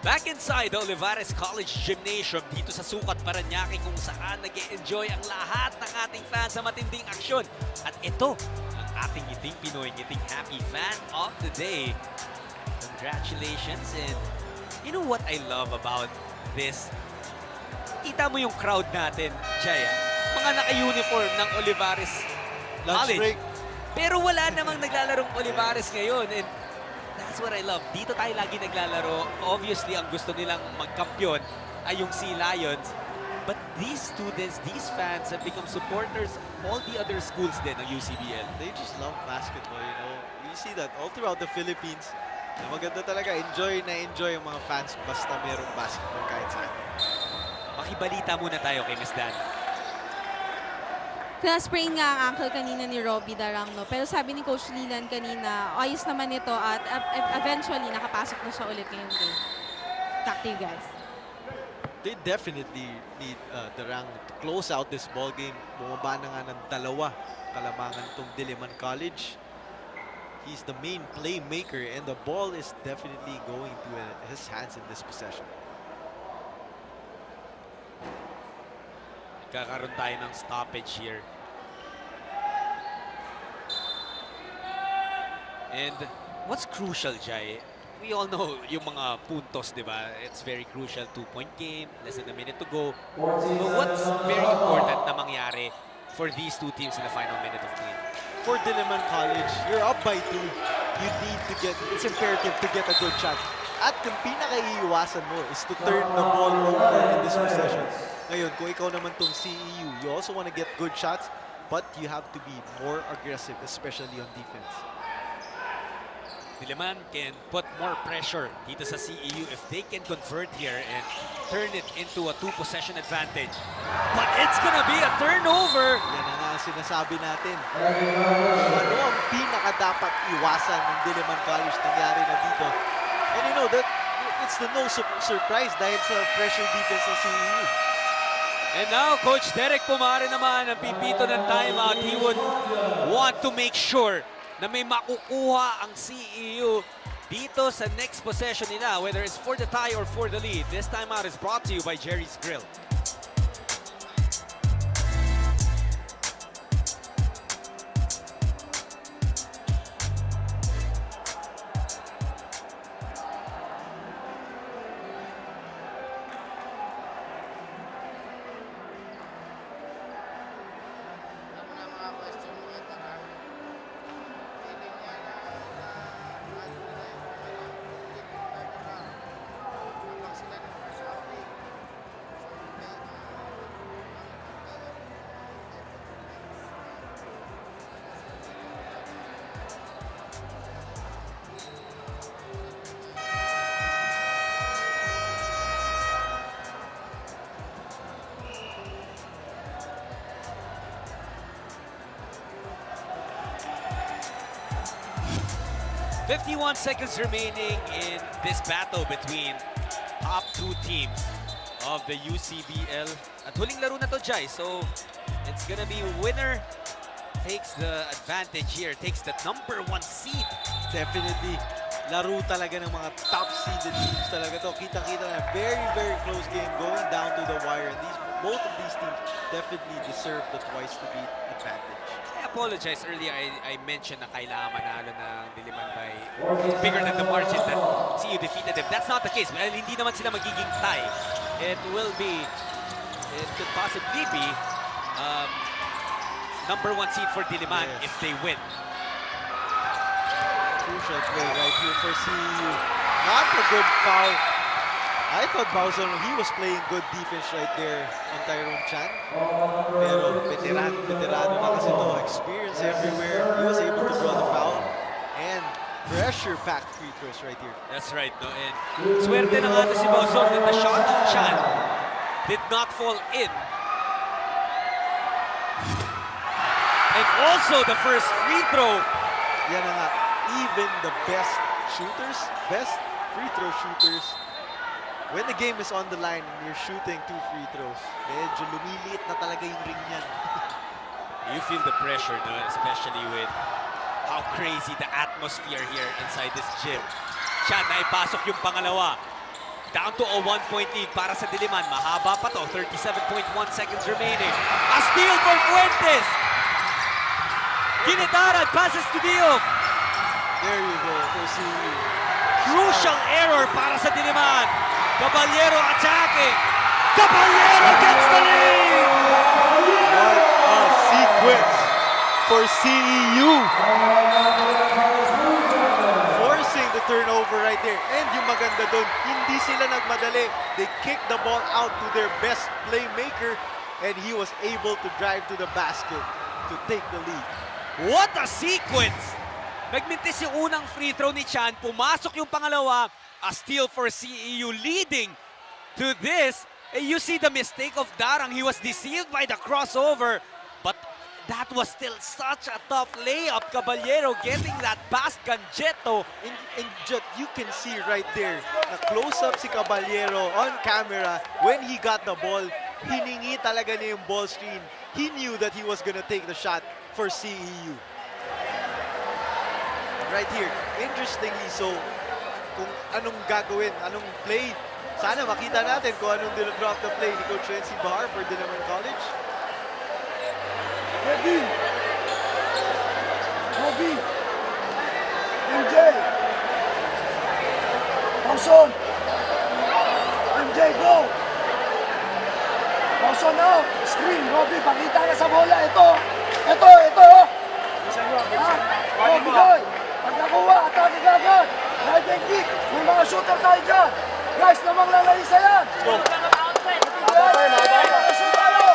Back inside the Olivares College Gymnasium dito sa Sukat, Parañaque, kung saan nag-e-enjoy ang lahat ng ating fans sa matinding aksyon. At ito, ang ating ngiting Pinoy, ngiting happy fan of the day. Congratulations, and you know what I love about this? Kita mo yung crowd natin, Jaya. Mga naka-uniform ng Olivares Lunch College. break. Pero wala namang naglalarong Olivares ngayon, and that's what I love. Dito tayo lagi naglalaro. Obviously, ang gusto nilang magkampiyon ay yung Sea Lions. But these students, these fans have become supporters of all the other schools din ng UCBL. They just love basketball, you know. We see that all throughout the Philippines. Na maganda talaga, enjoy ang mga fans basta merong basketball kahit saan. Makibalita muna tayo kay Miss Dan. Na-sprain nga ang ankle kanina ni Robbie Darang, no? Pero sabi ni Coach Lilan kanina, ayos naman ito at eventually nakapasok na siya ulit ngayong game. Talk to you guys. They definitely need Darang to close out this ball game. Bumaba na nga ng 2 kalamangan tong Diliman College. He's the main playmaker and the ball is definitely going to his hands in this possession. Kakaroon tayo ng stoppage here. And what's crucial, Jai? We all know yung mga puntos, di ba? It's very crucial. 2-point game, less than a minute to go. But what's very important na mangyari for these two teams in the final minute of play? For Diliman College, you're up by 2. You need to get, it's imperative to get a good shot. At yung pinaka-iiwasan mo is to turn the ball over in this possession. Ngayon, kung ikaw naman tong CEU, you also want to get good shots, but you have to be more aggressive, especially on defense. Diliman can put more pressure dito sa CEU if they can convert here and turn it into a 2-possession advantage. But it's gonna be a turnover. Yan na nga ang sinasabi natin. Ano ang pinaka-dapat iwasan ng Diliman College nangyari na dito? And you know, that it's the no surprise dahil sa pressure defense ng CEU. And now, Coach Derek Pumare naman ang pipito ng timeout. He would want to make sure na may makukuha ang CEU dito sa next possession nila, whether it's for the tie or for the lead. This timeout is brought to you by Jerry's Grill. "51 seconds remaining in this battle between top 2 teams of the UCBL. At huling laro na to, Jai. So, it's gonna be winner takes the advantage here, takes the #1 seed. Definitely, laro talaga ng mga top-seeded teams talaga to. Kitang-kita na very, very close game going down to the wire. And both of these teams definitely deserve the twice-to-beat advantage. I apologize earlier. I mentioned na kailangan manalo ng Diliman by bigger than the margin that CU defeated them. That's not the case. Well, hindi naman sila magiging tie. It could possibly be #1 seed for Diliman if they win. Crucial play right here for CEU. Not a good foul. I thought Bowser, he was playing good defense right there on Tyrone Chan. Pero veterano na kasi to. Experience everywhere. He was able to draw the foul. And pressure-packed free throws right here. That's right, no? And swerte na nga si Bowser that the shot of Chan did not fall in. And also the first free throw. Yan na nga. Even the best shooters, best free throw shooters, when the game is on the line and you're shooting 2 free throws, medyo lumiliit na talaga yung ring niyan. You feel the pressure, no? Especially with how crazy the atmosphere here inside this gym. Chan, naipasok yung pangalawa. Down to a 1-point lead para sa Diliman. Mahaba pa to. 37.1 seconds remaining. A steal from Fuentes. Ginitaran, passes to Diof. There you go for CU. Crucial error para sa Diliman. Caballero attacking. Caballero gets the lead. What a sequence for CEU. Forcing the turnover right there. And yung maganda dun, hindi sila nagmadali. They kicked the ball out to their best playmaker and he was able to drive to the basket to take the lead. What a sequence! Nagmintis yung unang free throw ni Chan. Pumasok yung pangalawa. A steal for CEU leading to this. And you see the mistake of Darang. He was deceived by the crossover. But that was still such a tough layup. Caballero getting that past Ganjetto. And just, you can see right there, na close-up si Caballero on camera. When he got the ball, hiningi talaga niya yung ball screen. He knew that he was gonna take the shot for CEU. Right here, interestingly so, kung anong gagawin, anong play, sana makita natin kung anong drop the play ni Coach Renzi Bahar for Diliman College. Ready. Bobby. MJ. Pauson. MJ, go. Pauson out. Screen. Robby, pakita ka sa bola. Ito. Bisa nyo, Oh, Bigoy. Pag nakuha, atake ka agad. Live and kick. May mga shooter tayo dyan. Guys, namang lalahisa yan. Go. Shoot tayo.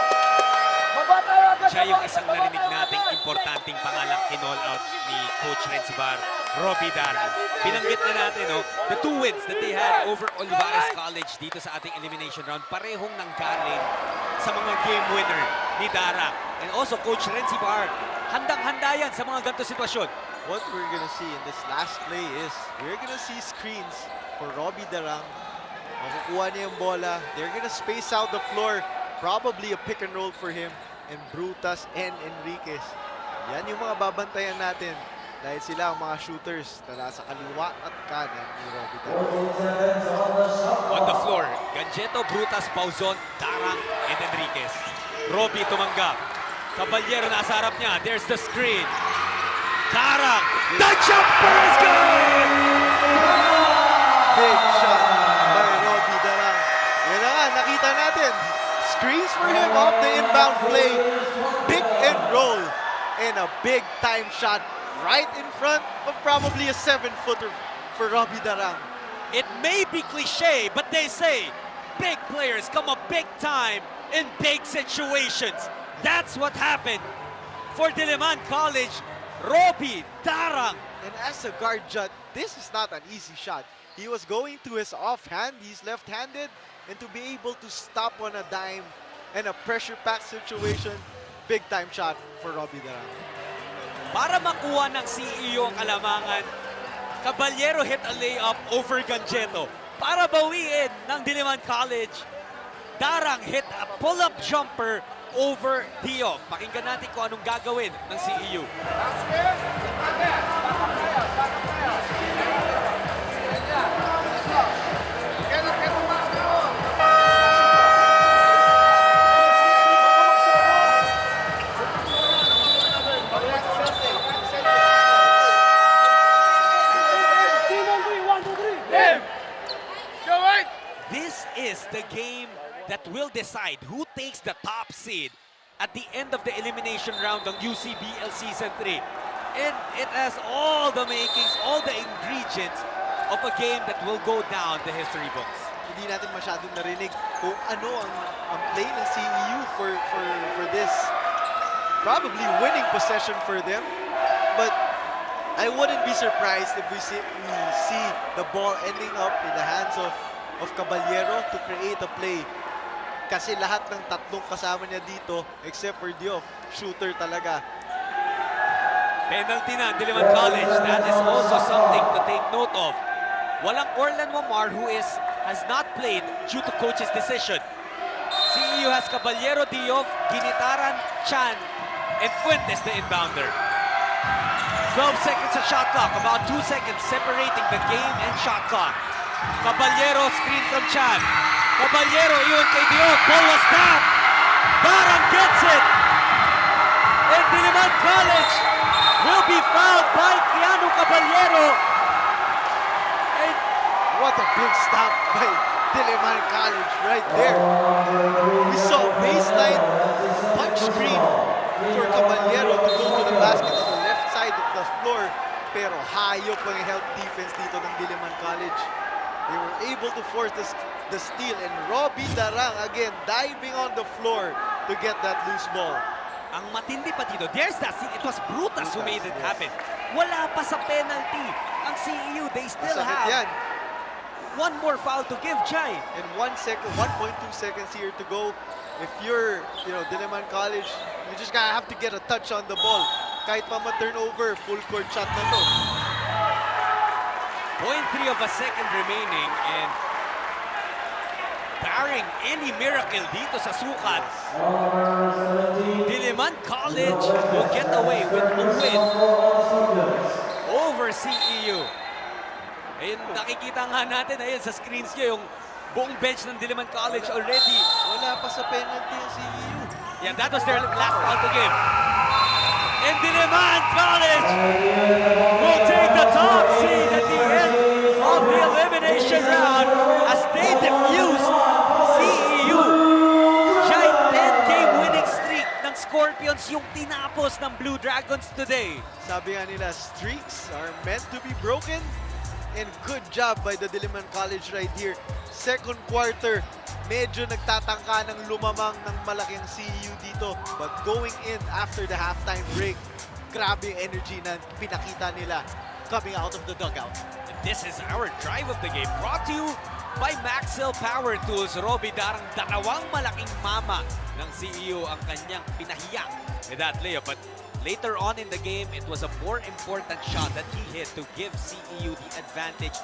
Baba tayo agad. Siya yung isang narinig nating importanteng pangalang kinall out ni Coach Renzi Bahar, Robbie Dara. Binanggit na natin, no, the 2 wins that they had over Olivares College dito sa ating elimination round, parehong nanggaling sa mga game winner ni Dara. And also, Coach Renzi Bahar, handang-handa yan sa mga ganito sitwasyon. What we're gonna see in this last play is we're gonna see screens for Robbie Darang. Makukuha niya yung bola. They're gonna space out the floor. Probably a pick and roll for him and Brutas and Enriquez. Yan yung mga babantayan natin dahil sila ang mga shooters na nasa kaliwa at kanan ni Robbie Darang. On the floor, Ganjetto, Brutas, Pauzon, Darang, and Enriquez. Robbie tumanggap. Caballero nasa harap niya. There's the screen. Darang! The jumper is good! Big shot by Robbie Darang. Yan na nga, nakita natin. Screens for him off the inbound play. Pick and roll. And a big time shot right in front of probably a 7-footer for Robbie Darang. It may be cliche, but they say big players come up big time in big situations. That's what happened for Diliman College. Robbie Darang. And as a guard, Judd, this is not an easy shot. He was going to his offhand, he's left-handed, and to be able to stop on a dime and a pressure-packed situation, big-time shot for Robbie Darang. Para makuha ng CEO ang kalamangan, Caballero hit a layup over Ganjetto. Para bawiin ng Diliman College, Darang hit a pull-up jumper over Diof. Pakinggan natin kung anong gagawin ng CEU. This is the game that will decide who takes the top seed at the end of the elimination round ng UCBL Season 3. And it has all the makings, all the ingredients of a game that will go down the history books. Hindi natin masyadong narinig kung ano ang play ng CEU for this probably winning possession for them. But I wouldn't be surprised if we see the ball ending up in the hands of Caballero to create a play. Kasi lahat ng tatlong kasama niya dito, except for Diof, shooter talaga. Penalty na ang Diliman College. That is also something to take note of. Walang Orlan Mamar who has not played due to coach's decision. CEU has Caballero, Diof, Ginitaran, Chan, and Fuentes the inbounder. 12 seconds of shot clock, about 2 seconds separating the game and shot clock. Caballero screen from Chan. Caballero iwan kay Diof. Ball was tapped. Darang gets it. And Diliman College will be fouled by Keanu Caballero. And What a big stop by Diliman College right there. We saw baseline punch screen for Caballero to go to the basket on the left side of the floor. Pero hayop ang help defense dito ng Diliman College. They were able to force the steal, and Robbie Darang again diving on the floor to get that loose ball. ang matindi pa dito, there's that scene. It was Brutas who made it happen. Wala pa sa penalty. Ang CEU, they still Masakit have yan. one more foul to give, Jai. And 1.2 seconds here to go. if you're, Diliman College, you just gotta have to get a touch on the ball. Kahit pa ma-turnover, full court shot na to. 0.3 of a second remaining and barring any miracle dito sa sukat, Diliman College will get away with a win over CEU. Ayun, nakikita nga natin, ayun sa screens nyo, yung buong bench ng Diliman College already. Wala pa sa penalty yung CEU. Yeah, that was their last call to give. And Diliman College will take the top seed at the end of the elimination round as they defused CEU. Siya 10-game winning streak ng Scorpions yung tinapos ng Blue Dragons today. Sabi nga nila, streaks are meant to be broken. And good job by the Diliman College right here. Second quarter, medyo nagtatangka ng lumamang ng malaking CEU dito. But going in after the halftime break, grabe yung energy na pinakita nila coming out of the dugout. And this is our drive of the game brought to you by Maxell Power Tools. Robbie Darang, dalawang malaking mama ng CEU ang kanyang pinahiyang with that layup. But later on in the game, it was a more important shot that he hit to give CEU the advantage.